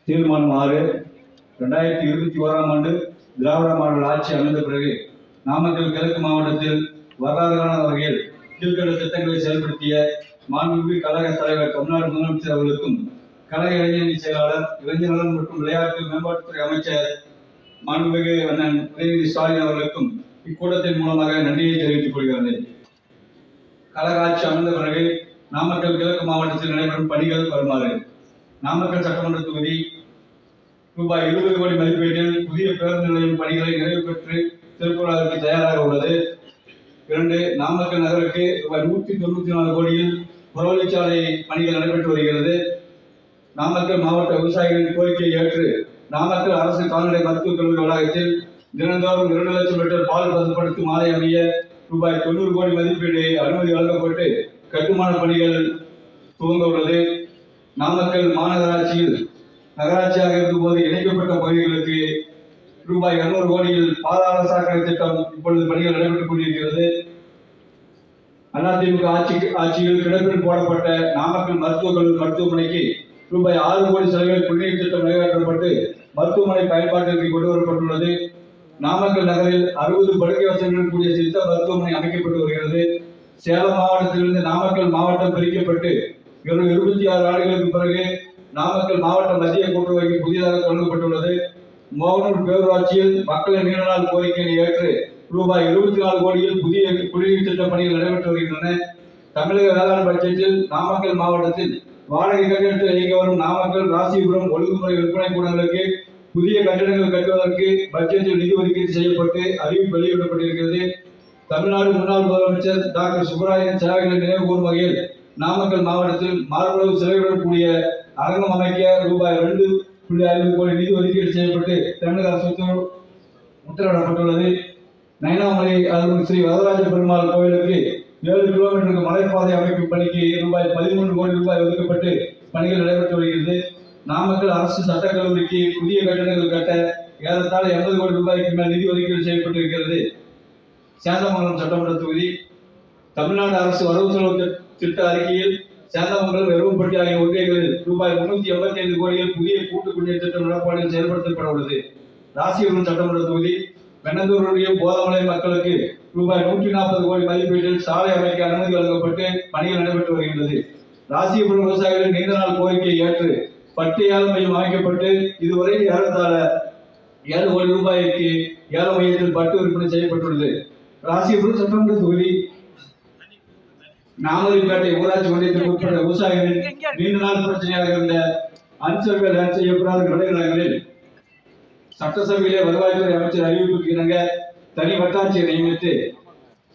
தீர்மானம் 6 2021ஆம் ஆண்டு திராவிட மாடல் ஆட்சி அமைந்த பிறகு நாமக்கல் கிழக்கு மாவட்டத்தில் வரலாறு காணாத வகையில் கீழ்கண்ட திட்டங்களை செயல்படுத்திய மாண்புமிகு கழக தலைவர் தமிழ்நாடு முதலமைச்சர் அவர்களுக்கும் கழக இளைஞரணி செயலாளர் இளைஞர் நலன் மற்றும் விளையாட்டு மேம்பாட்டுத்துறை அமைச்சர் மாண்புமிகு அண்ணன் உதயநிதி ஸ்டாலின் அவர்களுக்கும் இக்கூட்டத்தின் மூலமாக நன்றியை தெரிவித்துக் கொள்கிறது. கழக ஆட்சி அமைந்த பிறகு நாமக்கல் கிழக்கு மாவட்டத்தில் நடைபெறும் பணிகள் வருமாறு: நாமக்கல் சட்டமன்ற தொகுதி ரூபாய் 20 கோடி மதிப்பீட்டில் புதிய பேருந்து நிலையம் பணிகளை நிறைவு பெற்று திருப்பூராவிற்கு தயாராக உள்ளது. 2. நாமக்கல் நகருக்கு ரூபாய் 194 கோடியில் புறவழிச்சாலை பணிகள் நடைபெற்று வருகிறது. நாமக்கல் மாவட்ட விவசாயிகளின் கோரிக்கையை ஏற்று நாமக்கல் அரசு கால்நடை மருத்துவக் கல்லூரி வளாகத்தில் தினந்தோறும் 2 லட்சம் லிட்டர் பால் பதப்படுத்தும் ஆலை அமைய ரூபாய் 90 கோடி மதிப்பீடு அனுமதி வழங்கப்பட்டு கட்டுமான பணிகள் துவங்க உள்ளது. நாமக்கல் மாநகராட்சியில் நகராட்சியாக இருந்தபோது இணைக்கப்பட்ட பகுதிகளுக்கு ரூபாய் 200 கோடியில் பாதாள சாக்கடை திட்டம் இப்பொழுது பணிகள் நடைபெற்றுக் கொண்டிருக்கிறது. அதிமுக ஆட்சியில் கிடப்பில் போடப்பட்ட நாமக்கல் மருத்துவக் கல்லூரி மருத்துவமனைக்கு ரூபாய் 6 கோடி செலவில் குடிநீர் திட்டம் நிறைவேற்றப்பட்டு மருத்துவமனை பயன்பாட்டிற்கு கொண்டு வரப்பட்டுள்ளது. நாமக்கல் நகரில் 60 படுக்கை வசதிகளுடன் கூடிய சித்த மருத்துவமனை அமைக்கப்பட்டு வருகிறது. சேலம் மாவட்டத்திலிருந்து நாமக்கல் மாவட்டம் பிரிக்கப்பட்டு 26 ஆண்டுகளுக்கு பிறகு நாமக்கல் மாவட்ட மத்திய கூட்டுறவு புதிதாக தொடங்கப்பட்டுள்ளது. மோகனூர் பேரூராட்சியில் மக்களின் நீண்ட நாள் கோரிக்கையை ஏற்று ரூபாய் 24 கோடியில் புதிய குடிநீர் திட்ட பணிகள் நடைபெற்று வருகின்றன. தமிழக வேளாண் பட்ஜெட்டில் நாமக்கல் மாவட்டத்தில் வாடகை கட்டிடத்தில் இயங்க வரும் நாமக்கல் ராசிபுரம் ஒழுங்குமுறை விற்பனை கூடங்களுக்கு புதிய கட்டிடங்கள் கட்டுவதற்கு பட்ஜெட்டில் நிதி ஒதுக்கீடு செய்யப்பட்டு அறிவிப்பு வெளியிடப்பட்டிருக்கிறது. தமிழ்நாடு முன்னாள் முதலமைச்சர் டாக்டர் சுப்பராயன் தியாகிகளை நினைவு கூறும் வகையில் நாமக்கல் மாவட்டத்தில் மார்பளவு சிலையுடன் கூடிய அரங்கம் அமைக்க ரூபாய் 2.5 கோடி நிதி ஒதுக்கீடு செய்யப்பட்டு தமிழக அரசுக்கு உத்தரவிடப்பட்டுள்ளது. நயனாமலை அருள்மிகு ஸ்ரீ வரதராஜ பெருமாள் கோவிலுக்கு 7 கிலோமீட்டருக்கு மலைப்பாதை அமைக்கும் பணிக்கு ரூபாய் 13 கோடி ஒதுக்கப்பட்டு பணிகள் நடைபெற்று வருகிறது. நாமக்கல் அரசு சட்டக் கல்லூரிக்கு புதிய கட்டடங்கள் கட்ட ஏறத்தாழ 80 கோடி ரூபாய்க்கு மேல் நிதி ஒதுக்கீடு செய்யப்பட்டிருக்கிறது. சேந்தமங்கலம் சட்டமன்ற தொகுதி தமிழ்நாடு அரசு வரவு செலவு திட்ட அறிக்கையில் சேந்தமங்கலம் எருவம்பட்டி ஆகிய ஒன்றியங்களில் ரூபாய் 385 கோடியில் புதிய கூட்டு குடிநீர் திட்டம் நடப்பாடில் செயல்படுத்தப்பட உள்ளது. ராசிபுரம் சட்டமன்ற தொகுதி வெண்ணந்தூர் ஒன்றியம் போதமலை மக்களுக்கு ரூபாய் 140 கோடி மதிப்பீட்டில் சாலை அமைக்க அனுமதி வழங்கப்பட்டு பணிகள் நடைபெற்று வருகின்றது. ராசிபுரம் விவசாயிகளின் நீண்ட நாள் கோரிக்கையை ஏற்று பட்டு ஏல மையம் அமைக்கப்பட்டு இதுவரை ஏறத்தாழ 7 கோடி ரூபாய்க்கு ஏல மையத்தில் பட்டு விற்பனை செய்யப்பட்டுள்ளது. ராசிபுரம் சட்டமன்ற தொகுதி நாமதிப்பேட்டை ஊராட்சி ஒன்றியத்திற்கு உட்பட்ட விவசாயிகளின் நீண்ட நாள் பிரச்சனையாக இருந்த அன்சர்வே லேண்ட் செய்யப்படாத விளைநிலங்களில் சட்டசபையிலே வருவாய்த்துறை அமைச்சர் அறிவிப்புக்கு இணங்க தனி வட்டாட்சியை நியமித்து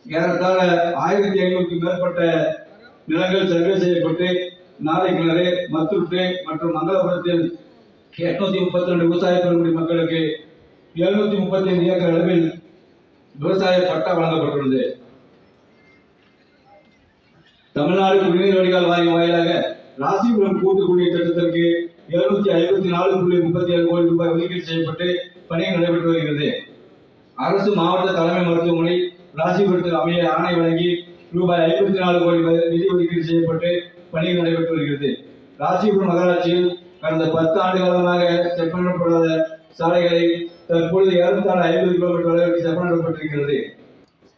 ஏறத்தாழ 1500க்கும் மேற்பட்ட நிலங்கள் சர்வே செய்யப்பட்டு நாளைக்கிணறு, மத்துருட்டு மற்றும் மங்களபுரத்தில் 832 விவசாய பெருங்குடி மக்களுக்கு 735 ஏக்கர் அளவில் விவசாய பட்டா வழங்கப்பட்டுள்ளது. தமிழ்நாடு குடிநீர் வடிகால் வாரியம் வாயிலாக ராசிபுரம் கூட்டு குடிநீர் திட்டத்திற்கு 754.37 கோடி ரூபாய் ஒதுக்கீடு செய்யப்பட்டு பணிகள் நடைபெற்று வருகிறது. அரசு மாவட்ட தலைமை மருத்துவமனை ராசிபுரத்தில் அமைய ஆணை வழங்கி ரூபாய் 54 கோடி நிதி ஒதுக்கீடு செய்யப்பட்டு பணிகள் நடைபெற்று வருகிறது. ராசிபுரம் நகராட்சியில் கடந்த 10 ஆண்டு காலமாக செப்பனிடப்படாத சாலைகளை தற்பொழுது ஏறத்தாழ 50 கிலோமீட்டர் அளவிற்கு செப்பனிடப்பட்டிருக்கிறது.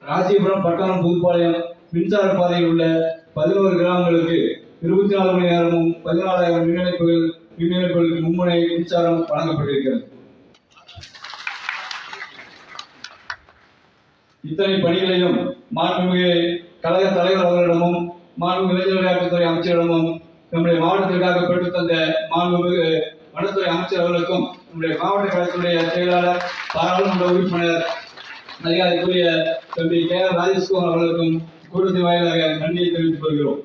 ராசிபுரம் பட்டணம் புதுப்பாளையம் மின்சார பாதையில் உள்ள 11 கிராமங்களுக்கு 24 மணி நேரமும் 14,000 மின் மும்முனை மின்சாரம் வழங்கப்பட்டிருக்கிறது. இத்தனை பணிகளையும் மாண்புமிகு கழக தலைவர் அவர்களிடமும் மாண்புமிகு இளைஞர் விளையாட்டுத்துறை அமைச்சரிடமும் நம்முடைய மாவட்டத்திற்காக பெற்றுத் தந்த மாண்புமிகு வனத்துறை அமைச்சர் அவர்களுக்கும் நம்முடைய மாவட்ட கழகத்துடைய செயலாளர் பாராளுமன்ற உறுப்பினர் மரியாதைக்குரிய தம்பி கே. ராஜேஷ்குமார் அவர்களுக்கும் கூட்டத்தின் வாயிலாக நன்றியை தெரிவித்துக் கொள்கிறோம்.